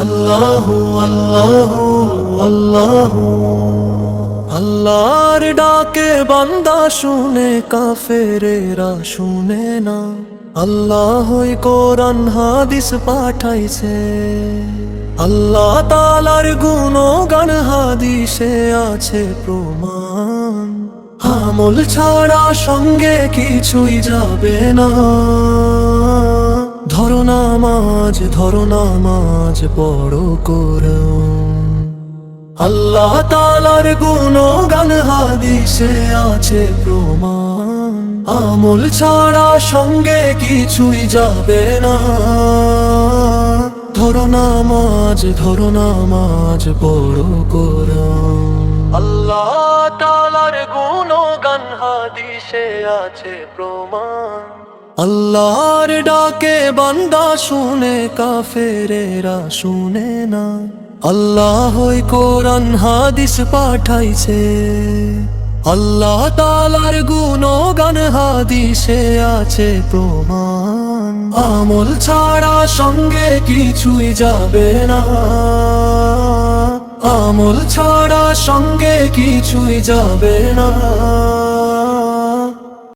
আল্লাহু আল্লাহু আল্লাহু। আল্লাহর ডাকে বান্দা শুনে, কাফেরেরা শুনে না। আল্লাহই কোরআন হাদিস পাঠাইছে, আল্লাহ তাআলার গুণগান হাদিসে আছে প্রমাণ। আমল ছাড়া সঙ্গে কিছুই যাবে না। ধরো নামাজ, ধরো নামাজ, পড়ো কোরআন। আল্লাহ তাআলার গুণগান হাদিসে আছে প্রমাণ। আমল ছাড়া সঙ্গে কিছুই যাবে না। ধরো নামাজ, ধরো নামাজ, পড়ো কোরআন। আল্লাহ তাআলার গুণগান হাদিসে আছে প্রমাণ। আল্লাহর ডাকে বান্দা শুনে, কাফেরেরা শুনে না। আল্লাহই কোরআন হাদিস পাঠাইছে, আল্লাহ তাআলার গুণগান হাদিসে আছে প্রমাণ। আমল ছাড়া সঙ্গে কিছুই যাবে না। আমল ছাড়া সঙ্গে কিছুই যাবে না।